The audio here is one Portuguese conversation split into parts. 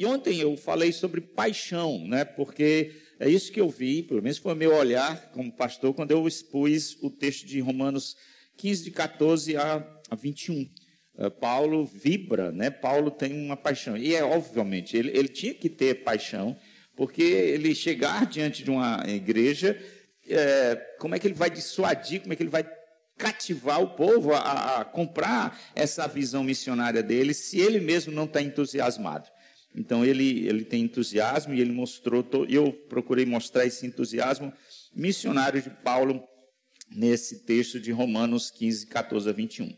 E ontem eu falei sobre paixão, né? Porque é isso que eu vi, pelo menos foi o meu olhar como pastor, quando eu expus o texto de Romanos 15, de 14 a 21. Paulo vibra, né? Paulo tem uma paixão. E obviamente, ele tinha que ter paixão, porque ele chegar diante de uma igreja, como é que ele vai dissuadir, como é que ele vai cativar o povo a comprar essa visão missionária dele, se ele mesmo não está entusiasmado. Então, ele tem entusiasmo e ele mostrou, eu procurei mostrar esse entusiasmo missionário de Paulo nesse texto de Romanos 15, 14 a 21.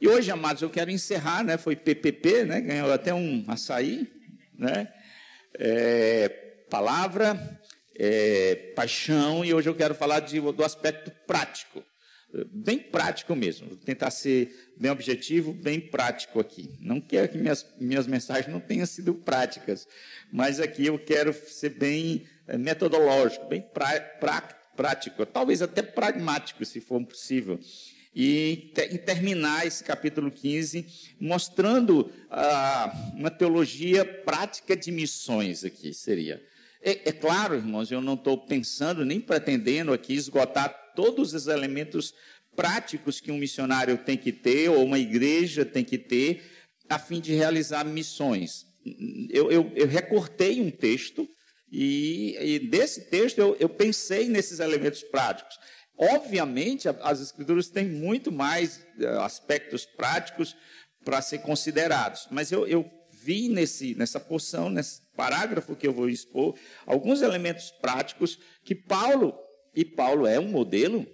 E hoje, amados, eu quero encerrar, né? Foi PPP, né? Ganhou até um açaí, né? Palavra, paixão, e hoje eu quero falar do aspecto prático. Bem prático mesmo, vou tentar ser bem objetivo, bem prático aqui. Não quero que minhas mensagens não tenham sido práticas, mas aqui eu quero ser bem metodológico, bem prático, talvez até pragmático, se for possível. E terminar esse capítulo 15 mostrando uma teologia prática de missões aqui, seria. É claro, irmãos, eu não estou pensando nem pretendendo aqui esgotar todos os elementos práticos que um missionário tem que ter, ou uma igreja tem que ter, a fim de realizar missões. Eu recortei um texto, e desse texto eu pensei nesses elementos práticos. Obviamente, as Escrituras têm muito mais aspectos práticos para ser considerados, mas eu vi nessa porção, nesse parágrafo que eu vou expor, alguns elementos práticos que Paulo é um modelo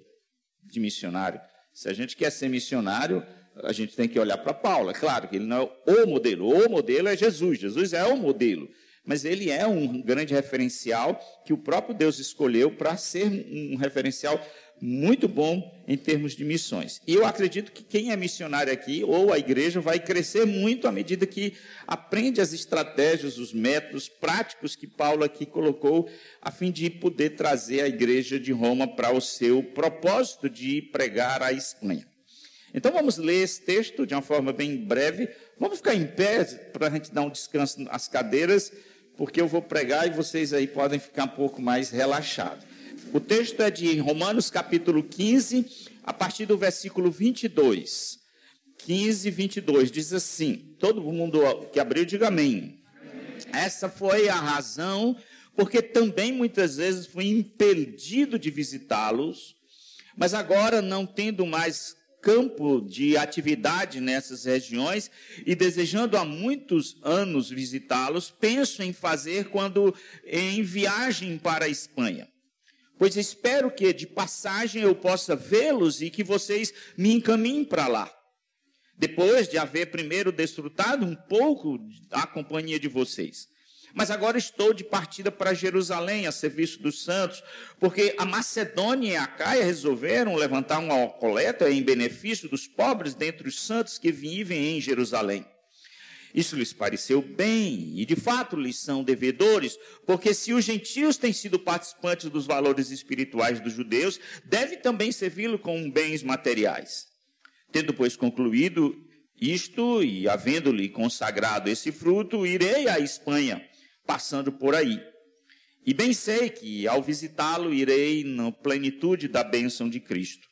de missionário. Se a gente quer ser missionário, a gente tem que olhar para Paulo. É claro que ele não é o modelo é Jesus. Jesus é o modelo, mas ele é um grande referencial que o próprio Deus escolheu para ser um referencial muito bom em termos de missões. E eu acredito que quem é missionário aqui, ou a igreja, vai crescer muito à medida que aprende as estratégias, os métodos práticos que Paulo aqui colocou, a fim de poder trazer a igreja de Roma para o seu propósito de pregar a Espanha. Então vamos ler esse texto de uma forma bem breve. Vamos ficar em pé para a gente dar um descanso nas cadeiras, porque eu vou pregar e vocês aí podem ficar um pouco mais relaxados. O texto é de Romanos capítulo 15, a partir do versículo 22. 15, 22, diz assim, todo mundo que abriu, diga amém. Essa foi a razão, porque também muitas vezes fui impedido de visitá-los, mas agora não tendo mais campo de atividade nessas regiões e desejando há muitos anos visitá-los, penso em fazer quando em viagem para a Espanha. Pois espero que de passagem eu possa vê-los e que vocês me encaminhem para lá. Depois de haver primeiro desfrutado um pouco da companhia de vocês. Mas agora estou de partida para Jerusalém, a serviço dos santos, porque a Macedônia e a Acaia resolveram levantar uma coleta em benefício dos pobres dentre os santos que vivem em Jerusalém. Isso lhes pareceu bem, e de fato lhes são devedores, porque se os gentios têm sido participantes dos valores espirituais dos judeus, deve também servi-lo com bens materiais. Tendo, pois, concluído isto, e havendo-lhe consagrado esse fruto, irei à Espanha, passando por aí. E bem sei que, ao visitá-lo, irei na plenitude da bênção de Cristo.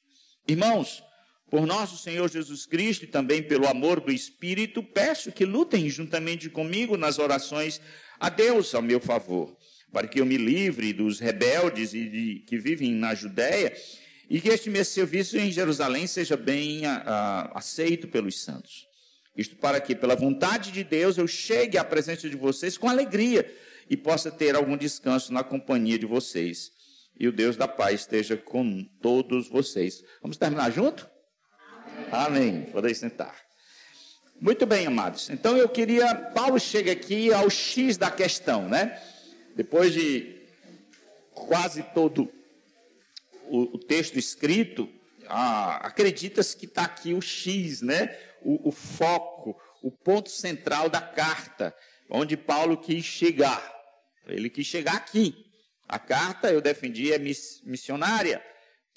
Irmãos, por nosso Senhor Jesus Cristo e também pelo amor do Espírito, peço que lutem juntamente comigo nas orações a Deus ao meu favor, para que eu me livre dos rebeldes e que vivem na Judéia, e que este meu serviço em Jerusalém seja bem aceito pelos santos. Isto para que, pela vontade de Deus, eu chegue à presença de vocês com alegria e possa ter algum descanso na companhia de vocês. E o Deus da paz esteja com todos vocês. Vamos terminar junto? Amém. Podem sentar. Muito bem, amados. Então Paulo chega aqui ao X da questão, né? Depois de quase todo o texto escrito, acredita-se que está aqui o X, né? O foco, o ponto central da carta, onde Paulo quis chegar. Ele quis chegar aqui. A carta, eu defendi, é missionária.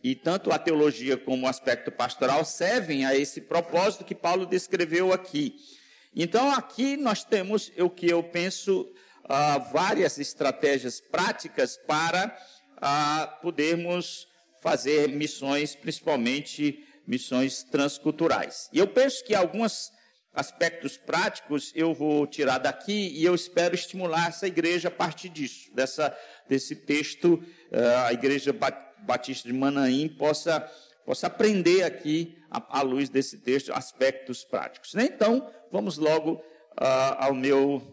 E tanto a teologia como o aspecto pastoral servem a esse propósito que Paulo descreveu aqui. Então, aqui nós temos o que eu penso, várias estratégias práticas para podermos fazer missões, principalmente missões transculturais. E eu penso que alguns aspectos práticos eu vou tirar daqui e eu espero estimular essa igreja a partir disso, desse texto, a Igreja Batista de Manaim possa aprender aqui, à luz desse texto, aspectos práticos. Então, vamos logo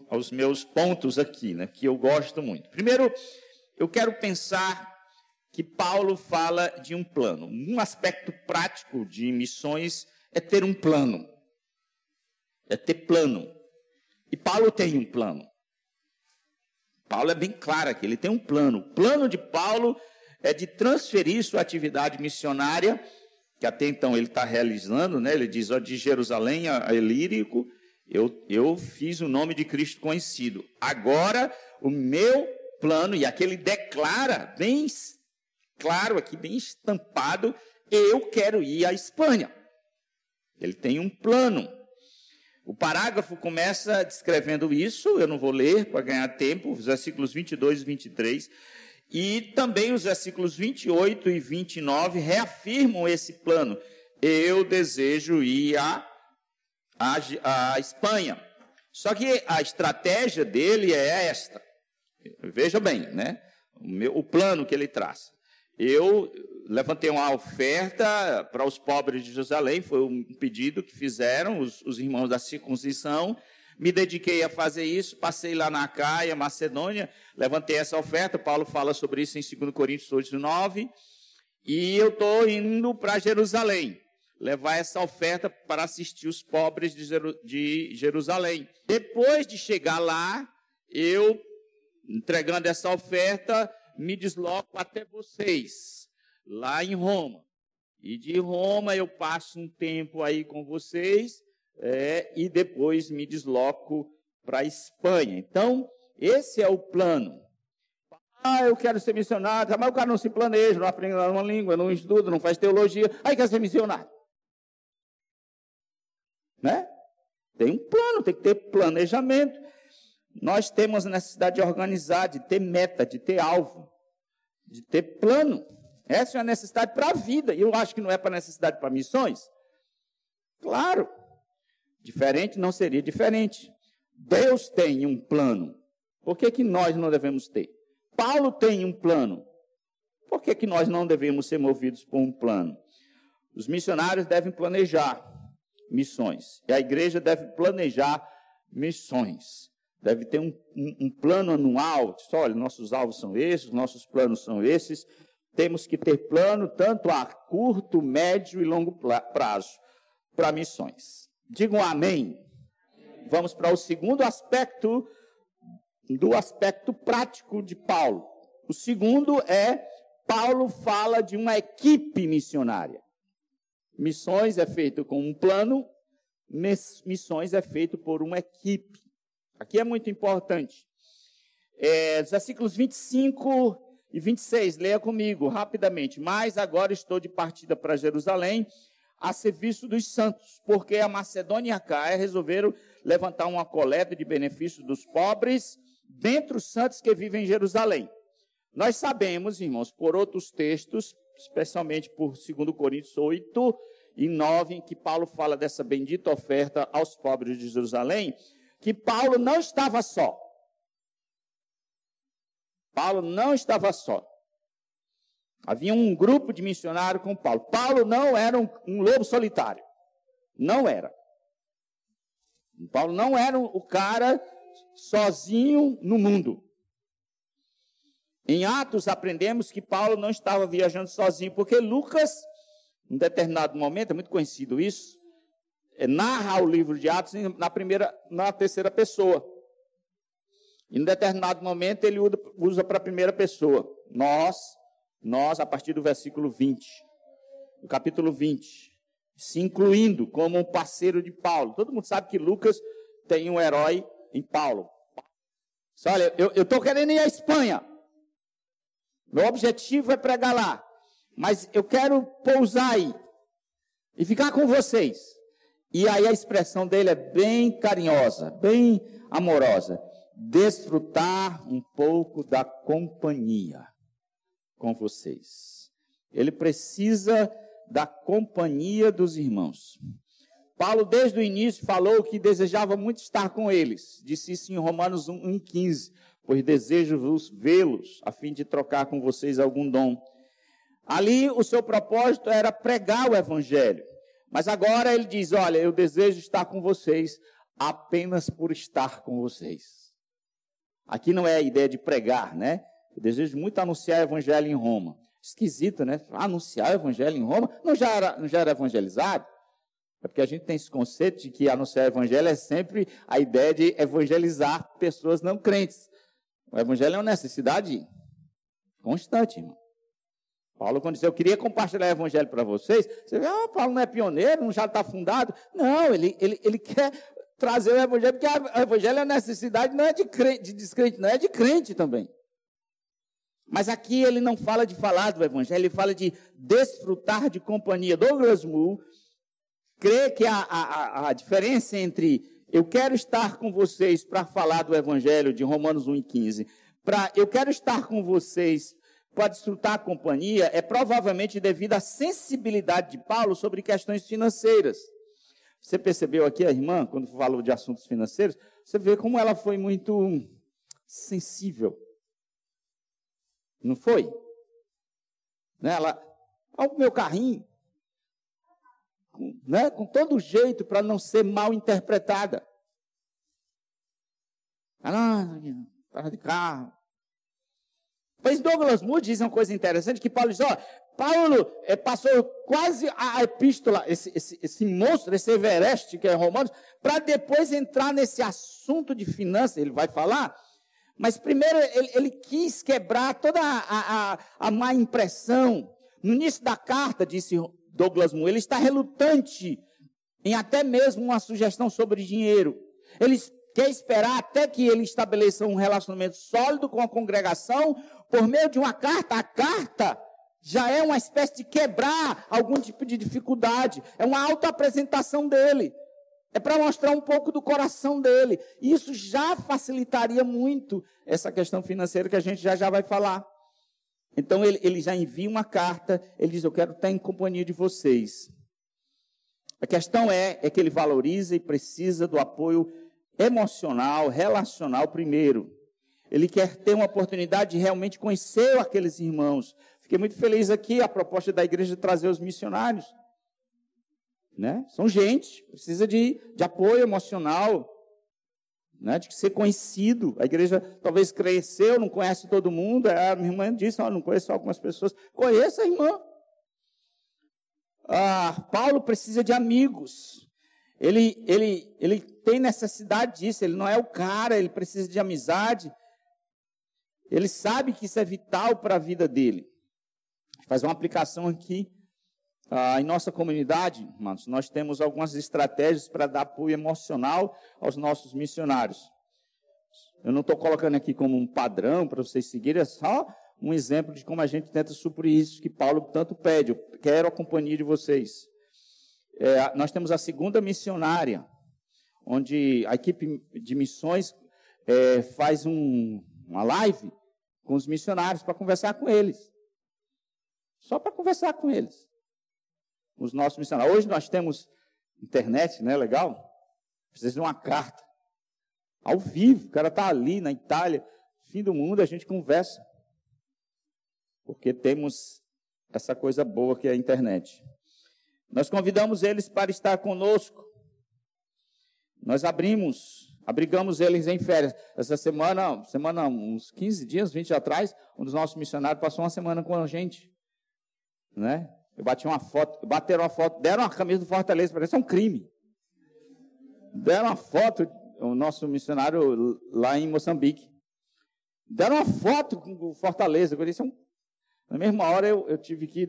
aos meus pontos aqui, né, que eu gosto muito. Primeiro, eu quero pensar que Paulo fala de um plano. Um aspecto prático de missões é ter um plano. É ter plano. E Paulo tem um plano. Paulo é bem claro aqui, ele tem um plano. O plano de Paulo é de transferir sua atividade missionária, que até então ele está realizando, né? Ele diz, de Jerusalém a Ilírico, eu fiz o nome de Cristo conhecido. Agora, o meu plano, e aqui ele declara, bem claro aqui, bem estampado, eu quero ir à Espanha. Ele tem um plano. O parágrafo começa descrevendo isso, eu não vou ler para ganhar tempo, os versículos 22 e 23, e também os versículos 28 e 29 reafirmam esse plano. Eu desejo ir à Espanha. Só que a estratégia dele é esta. Veja bem, né? O plano que ele traz. Eu levantei uma oferta para os pobres de Jerusalém, foi um pedido que fizeram os irmãos da circuncisão, me dediquei a fazer isso, passei lá na Acaia, Macedônia, levantei essa oferta, Paulo fala sobre isso em 2 Coríntios 8:9, e eu estou indo para Jerusalém, levar essa oferta para assistir os pobres de Jerusalém. Depois de chegar lá, eu, entregando essa oferta, me desloco até vocês, lá em Roma. E de Roma eu passo um tempo aí com vocês, e depois me desloco para a Espanha. Então, esse é o plano. Eu quero ser missionário, mas o cara não se planeja, não aprende uma língua, não estuda, não faz teologia, aí quer ser missionário. Né? Tem um plano, tem que ter planejamento. Nós temos a necessidade de organizar, de ter meta, de ter alvo, de ter plano. Essa é a necessidade para a vida. E eu acho que não é para necessidade para missões. Claro, diferente não seria diferente. Deus tem um plano. Por que nós não devemos ter? Paulo tem um plano. Por que nós não devemos ser movidos por um plano? Os missionários devem planejar missões. E a igreja deve planejar missões. Deve ter um plano anual. Olha, nossos alvos são esses, nossos planos são esses. Temos que ter plano tanto a curto, médio e longo prazo para missões. Digam amém. Vamos para o segundo aspecto, do aspecto prático de Paulo. O segundo Paulo fala de uma equipe missionária. Missões é feito com um plano, missões é feito por uma equipe. Aqui é muito importante. Versículos 25 e 26, leia comigo rapidamente. Mas agora estou de partida para Jerusalém, a serviço dos santos, porque a Macedônia e a Acaia resolveram levantar uma coleta de benefícios dos pobres dentre os santos que vivem em Jerusalém. Nós sabemos, irmãos, por outros textos, especialmente por 2 Coríntios 8 e 9, em que Paulo fala dessa bendita oferta aos pobres de Jerusalém, que Paulo não estava só. Paulo não estava só. Havia um grupo de missionários com Paulo. Paulo não era um lobo solitário. Não era. Paulo não era o cara sozinho no mundo. Em Atos aprendemos que Paulo não estava viajando sozinho, porque Lucas, em determinado momento, é muito conhecido isso, narra o livro de Atos na terceira pessoa. Em determinado momento ele usa para a primeira pessoa. Nós, a partir do versículo 20, do capítulo 20, se incluindo como um parceiro de Paulo. Todo mundo sabe que Lucas tem um herói em Paulo. Olha, eu estou querendo ir à Espanha. Meu objetivo é pregar lá. Mas eu quero pousar aí e ficar com vocês. E aí a expressão dele é bem carinhosa, bem amorosa. Desfrutar um pouco da companhia com vocês. Ele precisa da companhia dos irmãos. Paulo, desde o início, falou que desejava muito estar com eles. Disse isso em Romanos 1,15. Pois desejo vê-los, a fim de trocar com vocês algum dom. Ali, o seu propósito era pregar o evangelho. Mas agora ele diz, olha, eu desejo estar com vocês apenas por estar com vocês. Aqui não é a ideia de pregar, né? Eu desejo muito anunciar o evangelho em Roma. Esquisito, né? Anunciar o evangelho em Roma? Não já era evangelizado? É porque a gente tem esse conceito de que anunciar o evangelho é sempre a ideia de evangelizar pessoas não crentes. O evangelho é uma necessidade constante, irmão. Paulo, quando disse, eu queria compartilhar o evangelho para vocês, você vê, Paulo não é pioneiro, não já está fundado. Não, ele quer trazer o evangelho, porque o evangelho é necessidade, não é de descrente, não é de crente também. Mas aqui ele não fala de falar do evangelho, ele fala de desfrutar de companhia. Douglas Moo crê que a diferença entre eu quero estar com vocês para falar do evangelho de Romanos 1,15, eu quero estar com vocês para desfrutar a companhia, é provavelmente devido à sensibilidade de Paulo sobre questões financeiras. Você percebeu aqui a irmã, quando falou de assuntos financeiros, você vê como ela foi muito sensível. Não foi? Né? Ela, olha o meu carrinho, né? Com todo jeito para não ser mal interpretada. Ela, de carro. Pois Douglas Moo diz uma coisa interessante, que Paulo diz, Paulo passou quase a epístola, esse monstro, esse Everest que é Romanos, para depois entrar nesse assunto de finanças, ele vai falar, mas primeiro ele quis quebrar toda a má impressão. No início da carta, disse Douglas Moo, ele está relutante em até mesmo uma sugestão sobre dinheiro. Ele quer esperar até que ele estabeleça um relacionamento sólido com a congregação por meio de uma carta. A carta já é uma espécie de quebrar algum tipo de dificuldade. É uma autoapresentação dele. É para mostrar um pouco do coração dele. E isso já facilitaria muito essa questão financeira que a gente já vai falar. Então ele já envia uma carta, ele diz, eu quero estar em companhia de vocês. A questão é que ele valoriza e precisa do apoio emocional, relacional primeiro. Ele quer ter uma oportunidade de realmente conhecer aqueles irmãos. Fiquei muito feliz aqui, a proposta da igreja de trazer os missionários. Né? São gente, precisa de apoio emocional, né? De ser conhecido. A igreja talvez cresceu, não conhece todo mundo. A minha irmã disse, não conheço algumas pessoas. Conheça a irmã. Paulo precisa de amigos. Ele tem necessidade disso, ele não é o cara, ele precisa de amizade. Ele sabe que isso é vital para a vida dele. Faz uma aplicação aqui. Em nossa comunidade, irmãos, nós temos algumas estratégias para dar apoio emocional aos nossos missionários. Eu não estou colocando aqui como um padrão para vocês seguirem, é só um exemplo de como a gente tenta suprir isso que Paulo tanto pede. Eu quero a companhia de vocês. Nós temos a segunda missionária, onde a equipe de missões faz uma live com os missionários para conversar com eles. Só para conversar com eles. Os nossos missionários. Hoje nós temos internet, né? Legal? Precisa de uma carta. Ao vivo, o cara está ali na Itália, fim do mundo, a gente conversa. Porque temos essa coisa boa que é a internet. Nós convidamos eles para estar conosco. Nós abrigamos eles em férias. Essa semana, uns 15 dias, 20 dias atrás, um dos nossos missionários passou uma semana com a gente. Né? Bateram uma foto, deram uma camisa do Fortaleza, para isso é um crime. Deram uma foto, o nosso missionário lá em Moçambique. Deram uma foto com o Fortaleza, por isso na mesma hora eu tive que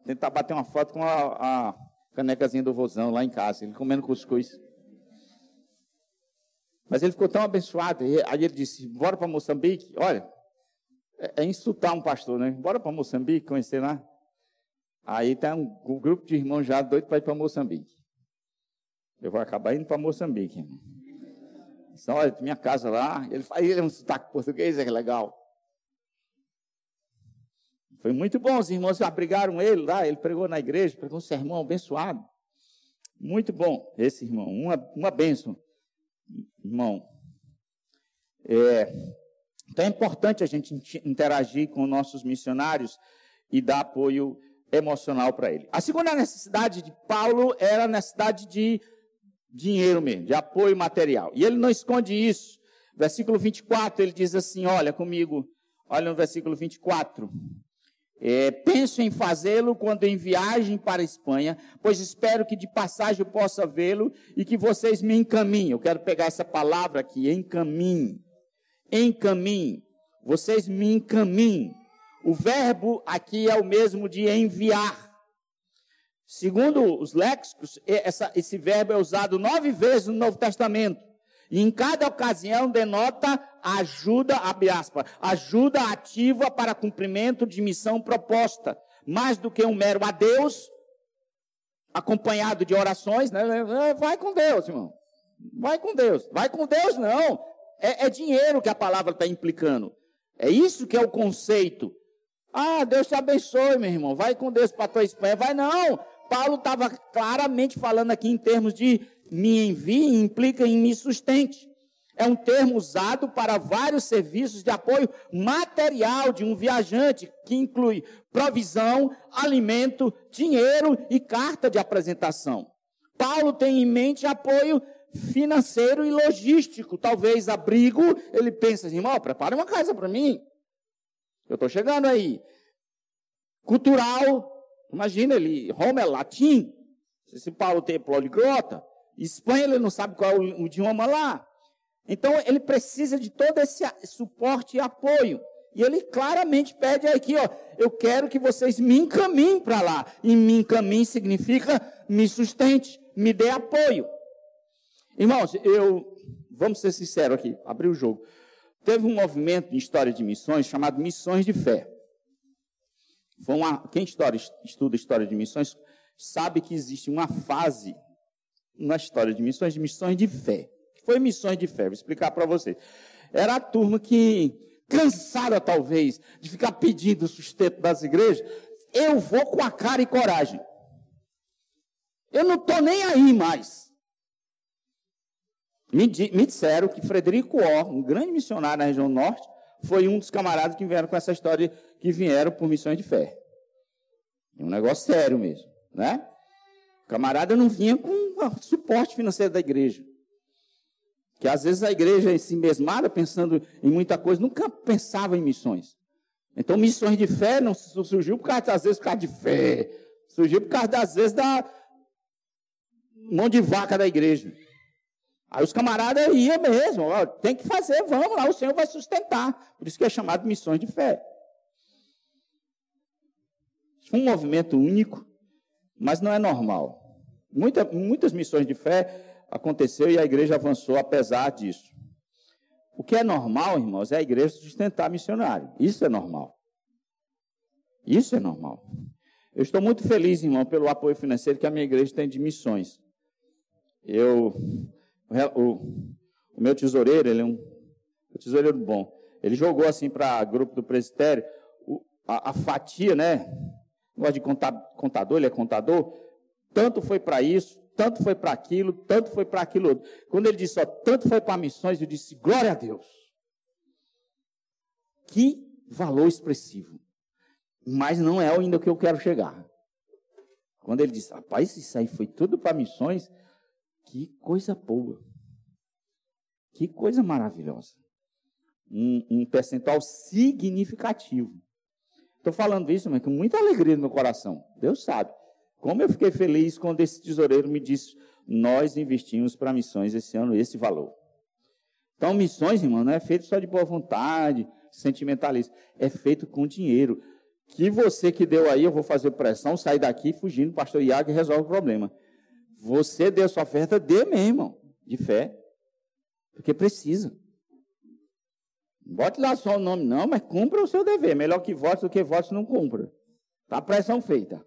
tentar bater uma foto com a canecazinha do vozão lá em casa, ele comendo cuscuz. Mas ele ficou tão abençoado, aí ele disse, bora para Moçambique, olha, é insultar um pastor, né? Bora para Moçambique, conhecer lá. Aí está um grupo de irmãos já doido para ir para Moçambique. Eu vou acabar indo para Moçambique, irmão. Então, olha, minha casa lá, ele é um sotaque português, é legal. Foi muito bom, os irmãos abrigaram ele lá, ele pregou na igreja, pregou um sermão abençoado. Muito bom, esse irmão, uma bênção. Irmão, então é importante a gente interagir com nossos missionários e dar apoio emocional para ele. A segunda necessidade de Paulo era a necessidade de dinheiro mesmo, de apoio material. E ele não esconde isso. Versículo 24, ele diz assim, olha comigo, olha no versículo 24. Penso em fazê-lo quando em viagem para a Espanha, pois espero que de passagem eu possa vê-lo e que vocês me encaminhem. Eu quero pegar essa palavra aqui, encaminhem. Encaminhem. Vocês me encaminhem. O verbo aqui é o mesmo de enviar. Segundo os léxicos, esse verbo é usado 9 vezes no Novo Testamento. E em cada ocasião denota ajuda, abre aspas, ajuda ativa para cumprimento de missão proposta. Mais do que um mero adeus, acompanhado de orações, né? Vai com Deus, irmão. Vai com Deus. Vai com Deus, não. É dinheiro que a palavra está implicando. É isso que é o conceito. Ah, Deus te abençoe, meu irmão. Vai com Deus para a tua Espanha. Vai não. Paulo estava claramente falando aqui em termos de me envie, implica em me sustente. É um termo usado para vários serviços de apoio material de um viajante, que inclui provisão, alimento, dinheiro e carta de apresentação. Paulo tem em mente apoio financeiro e logístico, talvez abrigo. Ele pensa assim, irmão, prepara uma casa para mim. Eu estou chegando aí. Cultural, imagina, Roma é latim. Se Paulo tem poliglota, Espanha ele não sabe qual é o idioma lá. Então ele precisa de todo esse suporte e apoio. E ele claramente pede aqui, ó, eu quero que vocês me encaminhem para lá. E me encaminhem significa me sustente, me dê apoio. Irmãos, vamos ser sinceros aqui, abrir o jogo. Teve um movimento em história de missões chamado Missões de Fé. Quem estuda história de missões sabe que existe uma fase na história de missões de fé. Que foi missões de fé, vou explicar para vocês. Era a turma que, cansada talvez, de ficar pedindo o sustento das igrejas, eu vou com a cara e coragem. Eu não estou nem aí mais. Me disseram que Frederico Orr, um grande missionário na região norte, foi um dos camaradas que vieram com essa história, que vieram por missões de fé. É um negócio sério mesmo, né? O camarada não vinha com suporte financeiro da igreja. Que às vezes a igreja, assim mesmada, pensando em muita coisa, nunca pensava em missões. Então, missões de fé não surgiu por causa, às vezes, por causa de fé. Surgiu por causa, às vezes, da mão de vaca da igreja. Aí os camaradas iam mesmo, ó, tem que fazer, vamos lá, o Senhor vai sustentar. Por isso que é chamado de missões de fé. Foi um movimento único, mas não é normal. Muitas missões de fé aconteceu e a igreja avançou apesar disso. O que é normal, irmãos, é a igreja sustentar missionário. Isso é normal. Isso é normal. Eu estou muito feliz, irmão, pelo apoio financeiro que a minha igreja tem de missões. O meu tesoureiro, ele é um tesoureiro bom. Ele jogou assim para o grupo do presbitério a fatia, né? Gosta de contador, ele é contador. Tanto foi para isso, tanto foi para aquilo, tanto foi para aquilo outro. Quando ele disse, ó, tanto foi para missões, eu disse, glória a Deus. Que valor expressivo. Mas não é ainda o que eu quero chegar. Quando ele disse, rapaz, isso aí foi tudo para missões, que coisa boa. Que coisa maravilhosa. Um percentual significativo. Estou falando isso, mas com muita alegria no meu coração. Deus sabe. Como eu fiquei feliz quando esse tesoureiro me disse, nós investimos para missões esse ano esse valor. Então, missões, irmão, não é feito só de boa vontade, sentimentalismo. É feito com dinheiro. Que você que deu aí, eu vou fazer pressão, sair daqui fugindo, pastor Iago, e resolve o problema. Você deu sua oferta, dê mesmo, irmão, de fé. Porque precisa. Não bote lá só o nome, não, mas cumpra o seu dever. Melhor que vote do que vote não cumpra. Está a pressão feita.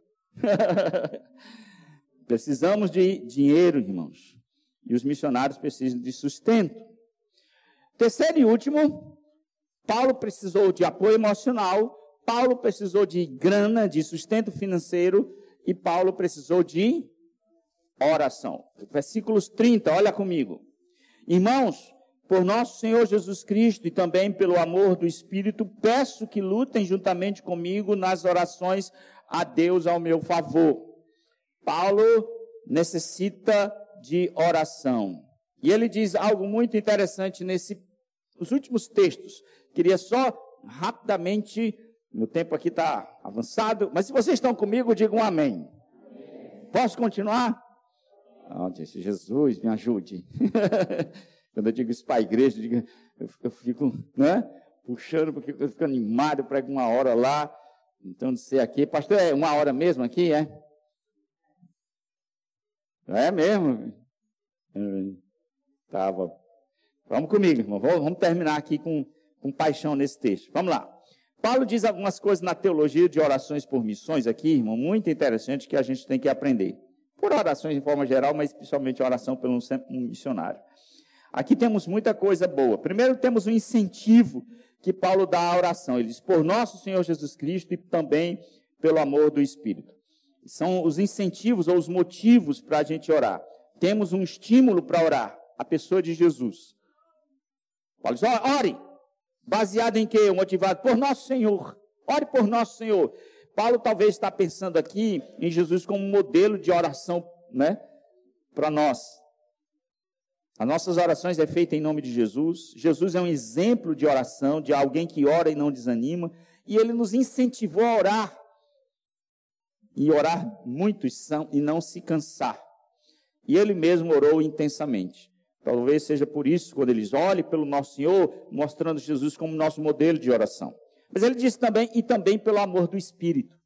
Precisamos de dinheiro, irmãos. E os missionários precisam de sustento. Terceiro e último, Paulo precisou de apoio emocional, Paulo precisou de grana, de sustento financeiro, e Paulo precisou de oração. Versículos 30, olha comigo. Irmãos, por nosso Senhor Jesus Cristo e também pelo amor do Espírito, peço que lutem juntamente comigo nas orações a Deus ao meu favor. Paulo necessita de oração. E ele diz algo muito interessante nos últimos textos. Queria só rapidamente, meu tempo aqui está avançado, mas se vocês estão comigo, digam amém. Posso continuar? Oh, disse, Jesus, me ajude. Quando eu digo isso para a igreja, eu fico, né, puxando, porque eu fico animado, prego 1 hora lá. Então, de ser aqui. Pastor, é 1 hora mesmo aqui, é? É mesmo? Tá bom. Vamos comigo, irmão. Vamos terminar aqui com paixão nesse texto. Vamos lá. Paulo diz algumas coisas na teologia de orações por missões aqui, irmão, muito interessante, que a gente tem que aprender. Por orações de forma geral, mas principalmente oração pelo um missionário. Aqui temos muita coisa boa. Primeiro temos um incentivo que Paulo dá à oração. Ele diz, por nosso Senhor Jesus Cristo e também pelo amor do Espírito. São os incentivos ou os motivos para a gente orar. Temos um estímulo para orar, a pessoa de Jesus. Paulo diz, ore, baseado em quê? Motivado por nosso Senhor. Ore por nosso Senhor. Paulo talvez está pensando aqui em Jesus como modelo de oração, né, para nós. As nossas orações é feita em nome de Jesus. Jesus é um exemplo de oração, de alguém que ora e não desanima. E ele nos incentivou a orar. E orar muito e não se cansar. E ele mesmo orou intensamente. Talvez seja por isso, quando ele diz, olhe pelo nosso Senhor, mostrando Jesus como nosso modelo de oração. Mas ele diz também, e também pelo amor do Espírito.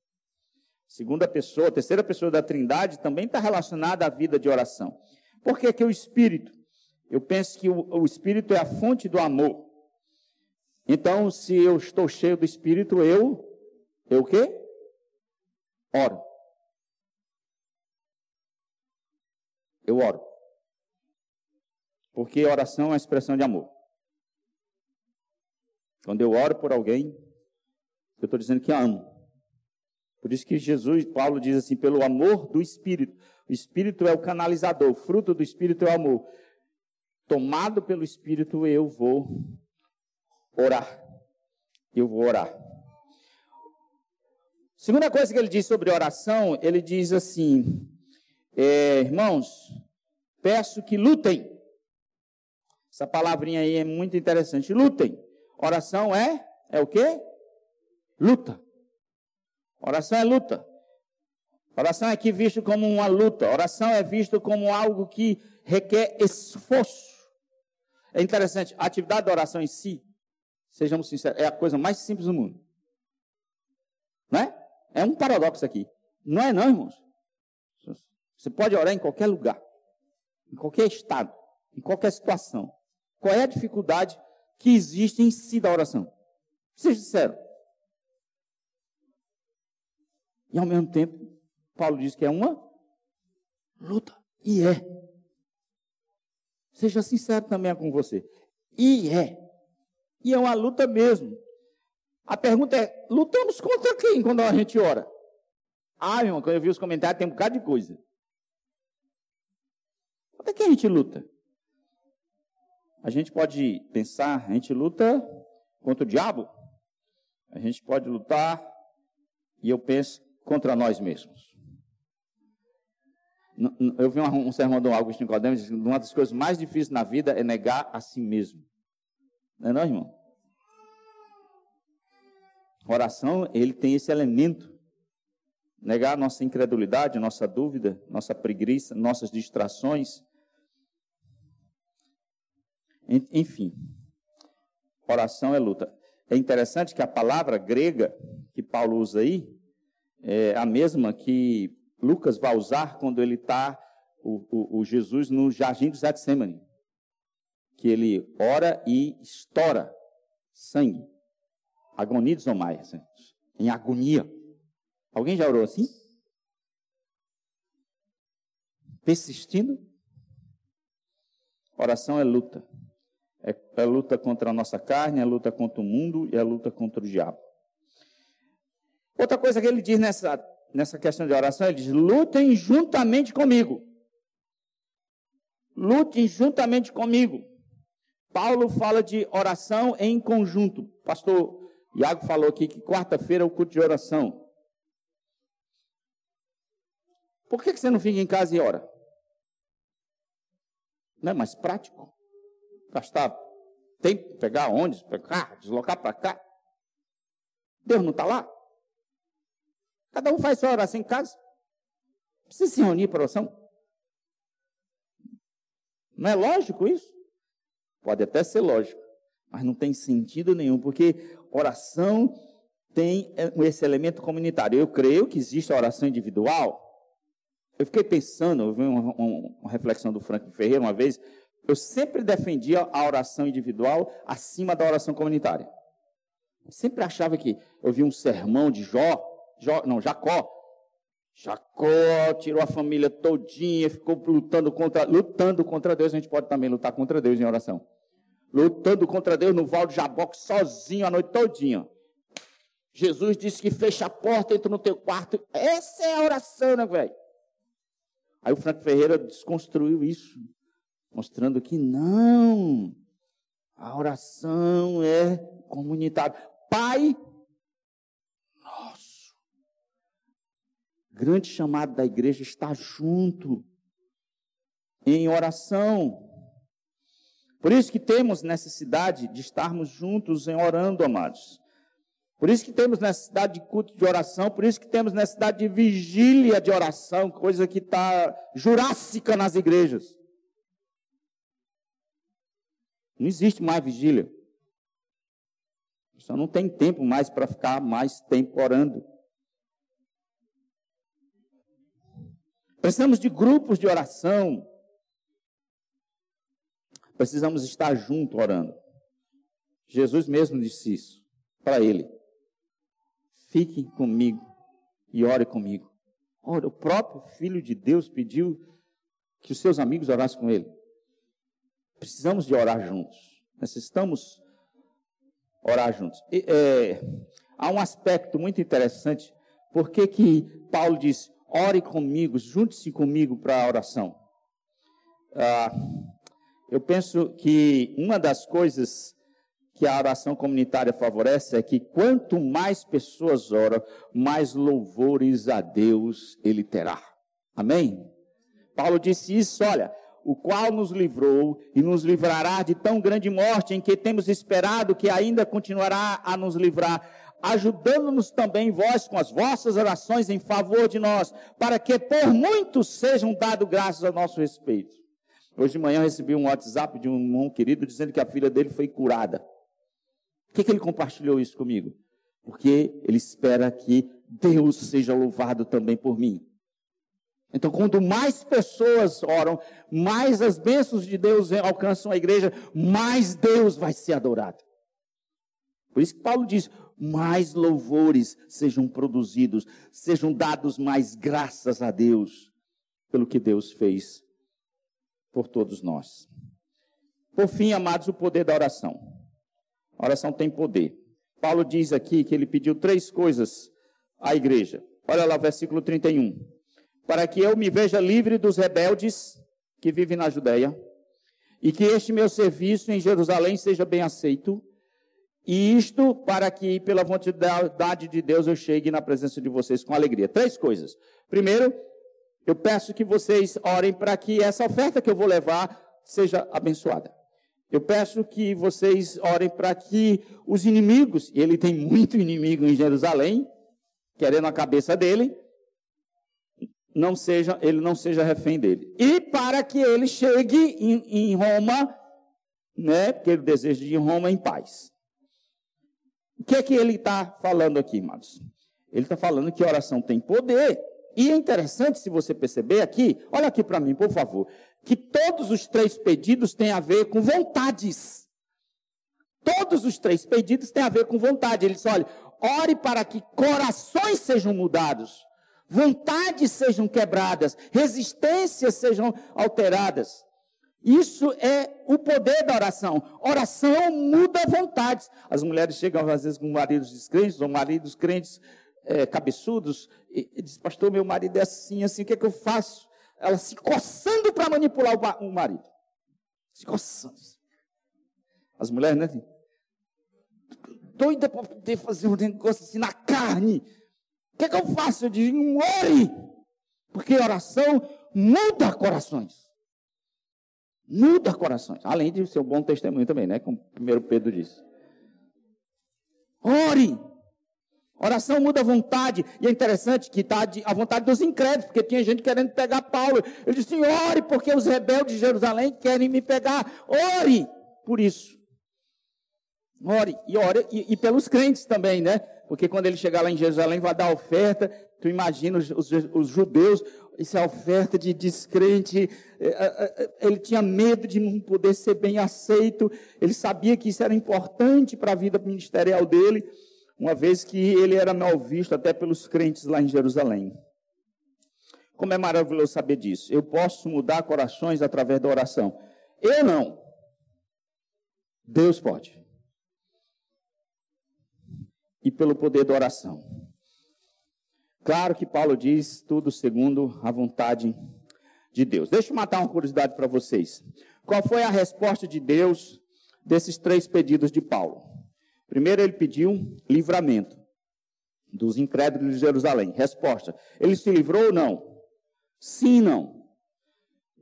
A terceira pessoa da Trindade também está relacionada à vida de oração. Por que o Espírito? Eu penso que o Espírito é a fonte do amor. Então, se eu estou cheio do Espírito, eu o quê? Oro. Eu oro. Porque oração é uma expressão de amor. Quando eu oro por alguém, eu estou dizendo que amo. Por isso que Paulo diz assim, pelo amor do Espírito. O Espírito é o canalizador, o fruto do Espírito é o amor. Tomado pelo Espírito, eu vou orar. Eu vou orar. Segunda coisa que ele diz sobre oração, ele diz assim, irmãos, peço que lutem. Essa palavrinha aí é muito interessante. Lutem. Oração é o quê? Luta. Oração é luta. Oração é aqui visto como uma luta. Oração é visto como algo que requer esforço. É interessante, a atividade da oração em si, sejamos sinceros, é a coisa mais simples do mundo. Não é? É um paradoxo aqui. Não é não, irmãos. Você pode orar em qualquer lugar, em qualquer estado, em qualquer situação. Qual é a dificuldade que existe em si da oração? Seja sincero. E ao mesmo tempo, Paulo diz que é uma luta. E é. Seja sincero também com você. E é. E é uma luta mesmo. A pergunta é, lutamos contra quem quando a gente ora? Ah, irmão, quando eu vi os comentários, tem um bocado de coisa. Contra quem a gente luta? A gente pode pensar, a gente luta contra o diabo. A gente pode lutar, e eu penso, contra nós mesmos. Eu vi um sermão do Augusto Nicodemos, dizendo que uma das coisas mais difíceis na vida é negar a si mesmo. Não é não, irmão? Oração, ele tem esse elemento. Negar a nossa incredulidade, nossa dúvida, nossa preguiça, nossas distrações. Enfim, oração é luta. É interessante que a palavra grega que Paulo usa aí é a mesma que Lucas vai usar quando ele está, o Jesus, no jardim do Getsemane. Que ele ora e estoura sangue. Agonidos ou mais, em agonia. Alguém já orou assim? Persistindo? Oração é luta. É luta contra a nossa carne, é luta contra o mundo e é luta contra o diabo. Outra coisa que ele diz nessa questão de oração, ele diz, lutem juntamente comigo. Lutem juntamente comigo. Paulo fala de oração em conjunto. Pastor Iago falou aqui que quarta-feira é o culto de oração. Por que você não fica em casa e ora? Não é mais prático? Gastar tempo, pegar ônibus, deslocar para cá. Deus não está lá? Cada um faz sua oração em casa. Precisa se reunir para oração. Não é lógico isso? Pode até ser lógico, mas não tem sentido nenhum, porque oração tem esse elemento comunitário. Eu creio que existe a oração individual. Eu fiquei pensando, eu vi uma reflexão do Franklin Ferreira uma vez, eu sempre defendia a oração individual acima da oração comunitária. Eu sempre achava que eu vi um sermão de Jacó. Jacó tirou a família todinha, ficou lutando contra Deus. A gente pode também lutar contra Deus em oração. Lutando contra Deus no Val de Jaboque, sozinho a noite todinha. Jesus disse que fecha a porta, entra no teu quarto. Essa é a oração, né, velho? Aí o Franco Ferreira desconstruiu isso, mostrando que não, a oração é comunitária. Pai nosso, grande chamado da igreja está junto, em oração. Por isso que temos necessidade de estarmos juntos em orando, amados. Por isso que temos necessidade de culto de oração, por isso que temos necessidade de vigília de oração, coisa que está jurássica nas igrejas. Não existe mais vigília. Só não tem tempo mais para ficar mais tempo orando. Precisamos de grupos de oração. Precisamos estar juntos orando. Jesus mesmo disse isso para ele. Fiquem comigo e ore comigo. Ora, o próprio Filho de Deus pediu que os seus amigos orassem com ele. Precisamos de orar juntos. Necessitamos orar juntos. Há um aspecto muito interessante. Por que Paulo diz, ore comigo, junte-se comigo para a oração? Eu penso que uma das coisas que a oração comunitária favorece é que quanto mais pessoas oram, mais louvores a Deus ele terá. Amém? Paulo disse isso, olha, o qual nos livrou e nos livrará de tão grande morte, em que temos esperado que ainda continuará a nos livrar, ajudando-nos também vós com as vossas orações em favor de nós, para que por muitos sejam dadas graças a nosso respeito. Hoje de manhã eu recebi um WhatsApp de um irmão querido dizendo que a filha dele foi curada. Por que ele compartilhou isso comigo? Porque ele espera que Deus seja louvado também por mim. Então, quanto mais pessoas oram, mais as bênçãos de Deus alcançam a igreja, mais Deus vai ser adorado. Por isso que Paulo diz, mais louvores sejam produzidos, sejam dados mais graças a Deus, pelo que Deus fez por todos nós. Por fim, amados, o poder da oração. A oração tem poder. Paulo diz aqui que ele pediu 3 coisas à igreja. Olha lá o versículo 31. Para que eu me veja livre dos rebeldes que vivem na Judeia, e que este meu serviço em Jerusalém seja bem aceito, e isto para que, pela vontade de Deus, eu chegue na presença de vocês com alegria. 3 coisas. Primeiro, eu peço que vocês orem para que essa oferta que eu vou levar seja abençoada. Eu peço que vocês orem para que os inimigos, e ele tem muito inimigo em Jerusalém, querendo a cabeça dele, ele não seja refém dele. E para que ele chegue em Roma, né, porque ele deseja ir em Roma em paz. O que é que ele está falando aqui, amados? Ele está falando que a oração tem poder. E é interessante, se você perceber aqui, olha aqui para mim, por favor, que todos os 3 pedidos têm a ver com vontades. Todos os 3 pedidos têm a ver com vontade. Ele diz, olha, ore para que corações sejam mudados, vontades sejam quebradas, resistências sejam alteradas. Isso é o poder da oração. Oração muda vontades. As mulheres chegam às vezes com maridos descrentes, ou maridos crentes cabeçudos, e diz, pastor, meu marido é assim, assim, o que é que eu faço? Ela se coçando para manipular o marido. Se coçando. As mulheres, né? Assim, doida para poder fazer um negócio assim na carne. O que é que eu faço? Eu digo, ore. Porque oração muda corações. Muda corações. Além de ser um bom testemunho também, né? Como 1 Pedro disse. Ore. Oração muda a vontade. E é interessante que está a vontade dos incrédulos, porque tinha gente querendo pegar Paulo. Ele disse, ore, porque os rebeldes de Jerusalém querem me pegar. Ore por isso. Ore. E pelos crentes também, né? Porque quando ele chegar lá em Jerusalém, vai dar oferta. Tu imagina os judeus, essa oferta de descrente. Ele tinha medo de não poder ser bem aceito. Ele sabia que isso era importante para a vida ministerial dele, uma vez que ele era mal visto até pelos crentes lá em Jerusalém. Como é maravilhoso saber disso. Eu posso mudar corações através da oração. Eu não. Deus pode. E pelo poder da oração. Claro que Paulo diz tudo segundo a vontade de Deus. Deixa eu matar uma curiosidade para vocês. Qual foi a resposta de Deus desses 3 pedidos de Paulo? Primeiro ele pediu livramento dos incrédulos de Jerusalém. Resposta, ele se livrou ou não? Sim e não.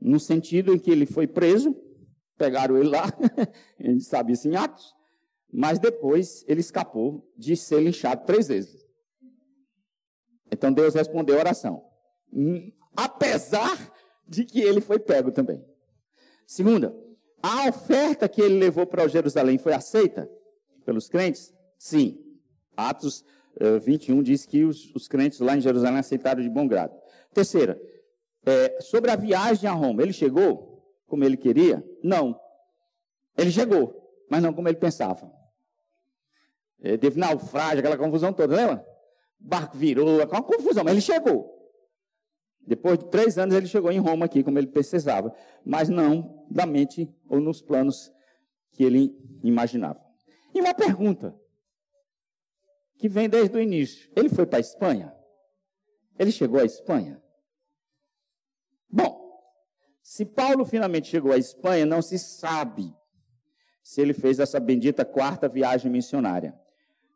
No sentido em que ele foi preso, pegaram ele lá, a gente sabe isso em Atos, mas depois ele escapou de ser linchado 3 vezes. Então Deus respondeu a oração, apesar de que ele foi pego também. Segunda, a oferta que ele levou para Jerusalém foi aceita pelos crentes? Sim. Atos 21 diz que os crentes lá em Jerusalém aceitaram de bom grado. Terceira, sobre a viagem a Roma, ele chegou como ele queria? Não. Ele chegou, mas não como ele pensava. Teve naufrágio, aquela confusão toda, lembra? O barco virou, uma confusão, mas ele chegou. Depois de 3 anos ele chegou em Roma aqui, como ele precisava, mas não da mente ou nos planos que ele imaginava. E uma pergunta, que vem desde o início. Ele foi para a Espanha? Ele chegou à Espanha? Bom, se Paulo finalmente chegou à Espanha, não se sabe se ele fez essa bendita 4ª viagem missionária.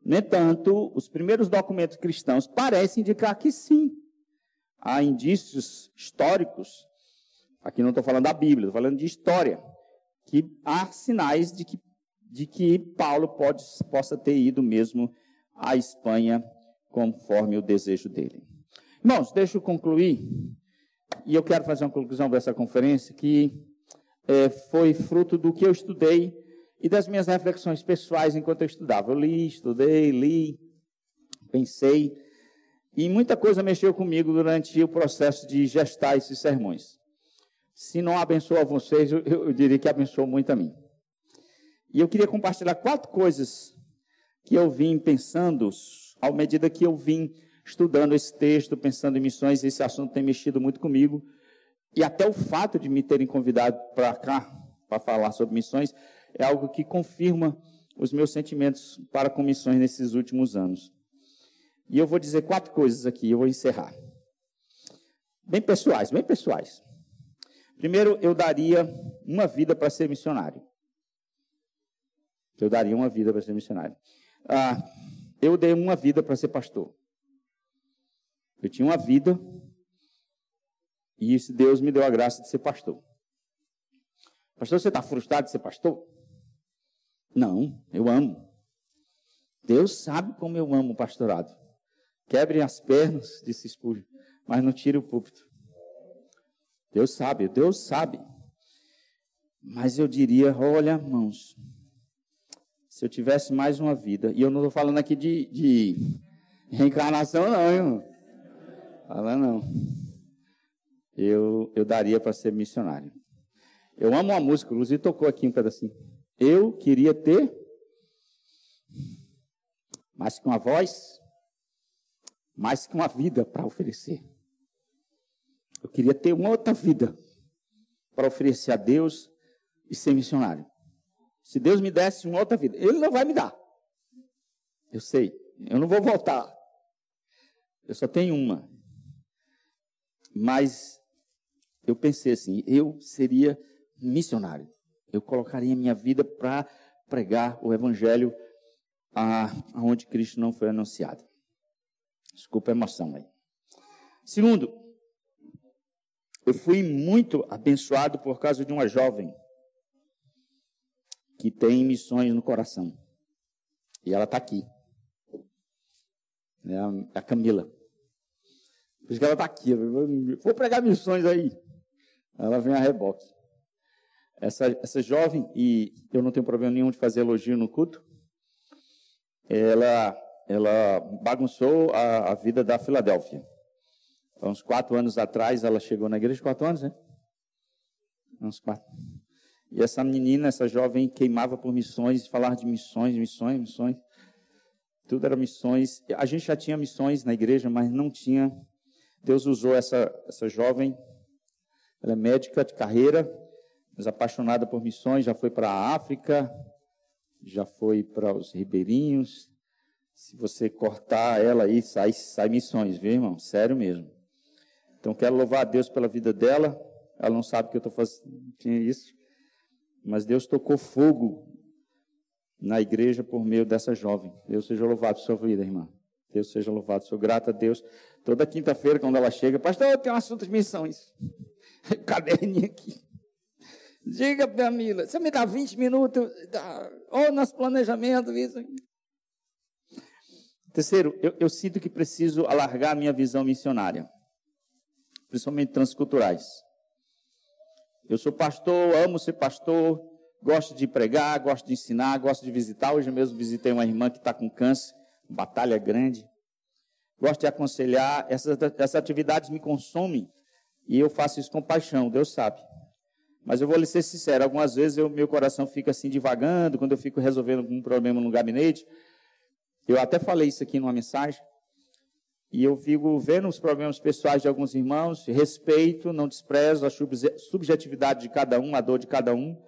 No entanto, os primeiros documentos cristãos parecem indicar que sim. Há indícios históricos, aqui não estou falando da Bíblia, estou falando de história, que há sinais de que Paulo possa ter ido mesmo à Espanha conforme o desejo dele. Irmãos, deixa eu concluir, e eu quero fazer uma conclusão dessa conferência que foi fruto do que eu estudei e das minhas reflexões pessoais enquanto eu estudava. Eu li, pensei, e muita coisa mexeu comigo durante o processo de gestar esses sermões. Se não abençoa vocês, eu diria que abençoou muito a mim. E eu queria compartilhar 4 coisas que eu vim pensando, à medida que eu vim estudando esse texto, pensando em missões. Esse assunto tem mexido muito comigo. E até o fato de me terem convidado para cá, para falar sobre missões, é algo que confirma os meus sentimentos para com missões nesses últimos anos. E eu vou dizer 4 coisas aqui, eu vou encerrar. Bem pessoais, bem pessoais. Primeiro, eu daria uma vida para ser missionário. Eu daria uma vida para ser missionário. Eu dei uma vida para ser pastor. Eu tinha uma vida e Deus me deu a graça de ser pastor. Pastor, você está frustrado de ser pastor? Não, eu amo. Deus sabe como eu amo o pastorado. Quebrem as pernas, disse Spurgeon, mas não tire o púlpito. Deus sabe. Mas eu diria, olha, irmãos, se eu tivesse mais uma vida, e eu não estou falando aqui de reencarnação não, irmão. Fala não. Eu daria para ser missionário. Eu amo uma música, inclusive tocou aqui um pedacinho. Eu queria ter mais que uma voz, mais que uma vida para oferecer. Eu queria ter uma outra vida para oferecer a Deus e ser missionário. Se Deus me desse uma outra vida, Ele não vai me dar. Eu sei, eu não vou voltar. Eu só tenho uma. Mas eu pensei assim, eu seria missionário. Eu colocaria minha vida para pregar o evangelho aonde Cristo não foi anunciado. Desculpa a emoção aí. Segundo, eu fui muito abençoado por causa de uma jovem que tem missões no coração. E ela está aqui. É a Camila. Por isso que ela está aqui. Vou pregar missões aí. Ela vem a reboque. Essa jovem, e eu não tenho problema nenhum de fazer elogio no culto, ela bagunçou a vida da Filadélfia. Há uns 4 anos atrás, ela chegou na igreja, 4 anos, né? Uns 4. E essa menina, essa jovem, queimava por missões, falava de missões. Tudo era missões. A gente já tinha missões na igreja, mas não tinha. Deus usou essa jovem, ela é médica de carreira, mas apaixonada por missões, já foi para a África, já foi para os ribeirinhos. Se você cortar ela aí, sai missões, viu, irmão? Sério mesmo. Então, quero louvar a Deus pela vida dela. Ela não sabe que eu estou fazendo isso, mas Deus tocou fogo na igreja por meio dessa jovem. Deus seja louvado por sua vida, irmã. Deus seja louvado. Sou grato a Deus. Toda quinta-feira, quando ela chega, pastor, eu tenho um assunto de missões. Caderninho aqui. Diga, Camila, você me dá 20 minutos, ou nosso planejamento, isso. Terceiro, eu sinto que preciso alargar a minha visão missionária, principalmente transculturais. Eu sou pastor, amo ser pastor, gosto de pregar, gosto de ensinar, gosto de visitar. Hoje mesmo visitei uma irmã que está com câncer, batalha grande. Gosto de aconselhar. Essas atividades me consomem e eu faço isso com paixão, Deus sabe. Mas eu vou lhe ser sincero, algumas vezes meu coração fica assim divagando, quando eu fico resolvendo algum problema no gabinete. Eu até falei isso aqui numa mensagem, e eu fico vendo os problemas pessoais de alguns irmãos, respeito, não desprezo a subjetividade de cada um, a dor de cada um,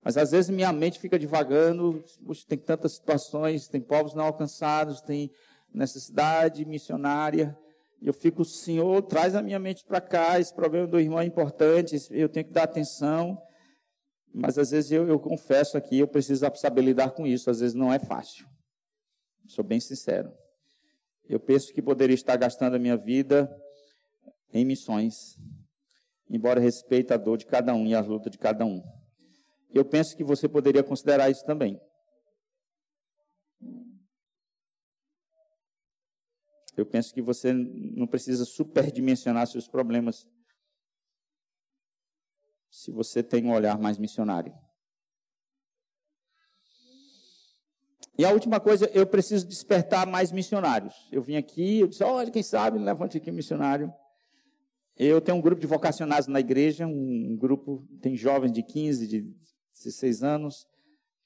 mas às vezes minha mente fica divagando, puxa, tem tantas situações, tem povos não alcançados, tem necessidade missionária, e eu fico, Senhor, traz a minha mente para cá, esse problema do irmão é importante, eu tenho que dar atenção, mas às vezes eu confesso aqui, eu preciso saber lidar com isso, às vezes não é fácil. Sou bem sincero. Eu penso que poderia estar gastando a minha vida em missões, embora respeite a dor de cada um e a luta de cada um. Eu penso que você poderia considerar isso também. Eu penso que você não precisa superdimensionar seus problemas se você tem um olhar mais missionário. E a última coisa, eu preciso despertar mais missionários. Eu vim aqui, eu disse, olha, quem sabe, levante aqui um missionário. Eu tenho um grupo de vocacionados na igreja, um grupo, tem jovens de 15, de 16 anos,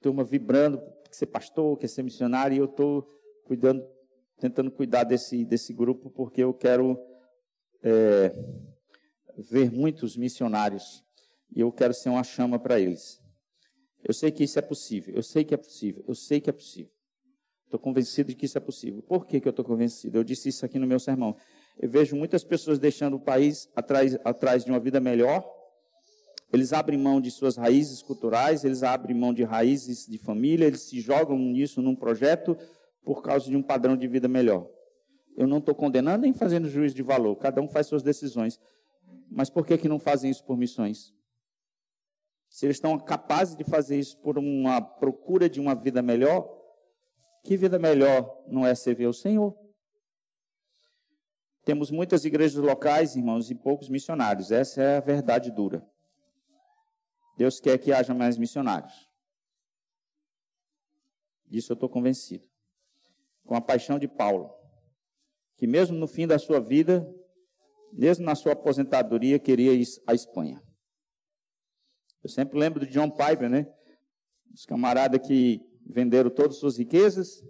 turma vibrando, quer ser pastor, quer ser missionário, e eu estou tentando cuidar desse grupo, porque eu quero ver muitos missionários, e eu quero ser uma chama para eles. Eu sei que isso é possível, eu sei que é possível. Estou convencido de que isso é possível. Por que eu estou convencido? Eu disse isso aqui no meu sermão. Eu vejo muitas pessoas deixando o país atrás de uma vida melhor. Eles abrem mão de suas raízes culturais, eles abrem mão de raízes de família, eles se jogam nisso, num projeto, por causa de um padrão de vida melhor. Eu não estou condenando nem fazendo juízo de valor, cada um faz suas decisões. Mas por que não fazem isso por missões? Se eles estão capazes de fazer isso por uma procura de uma vida melhor, que vida melhor não é servir ao Senhor? Temos muitas igrejas locais, irmãos, e poucos missionários. Essa é a verdade dura. Deus quer que haja mais missionários. Disso eu estou convencido. Com a paixão de Paulo, que mesmo no fim da sua vida, mesmo na sua aposentadoria, queria ir à Espanha. Eu sempre lembro de John Piper, né? Os camaradas que venderam todas as suas riquezas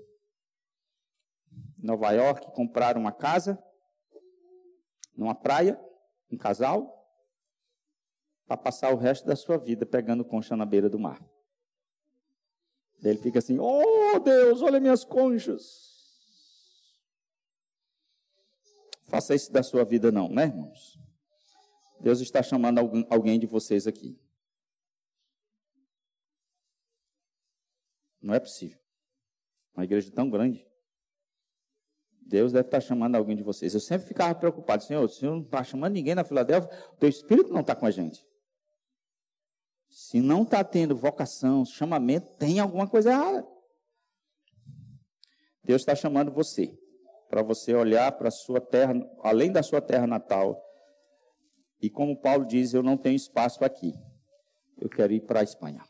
em Nova York, compraram uma casa numa praia, um casal, para passar o resto da sua vida pegando concha na beira do mar. Daí ele fica assim, oh Deus, olha minhas conchas. Faça isso da sua vida não, né, irmãos? Deus está chamando alguém de vocês aqui. Não é possível. Uma igreja tão grande. Deus deve estar chamando alguém de vocês. Eu sempre ficava preocupado. Senhor, o Senhor não está chamando ninguém na Filadélfia, o teu Espírito não está com a gente. Se não está tendo vocação, chamamento, tem alguma coisa errada. Deus está chamando você, para você olhar para a sua terra, além da sua terra natal. E como Paulo diz, eu não tenho espaço aqui. Eu quero ir para a Espanha.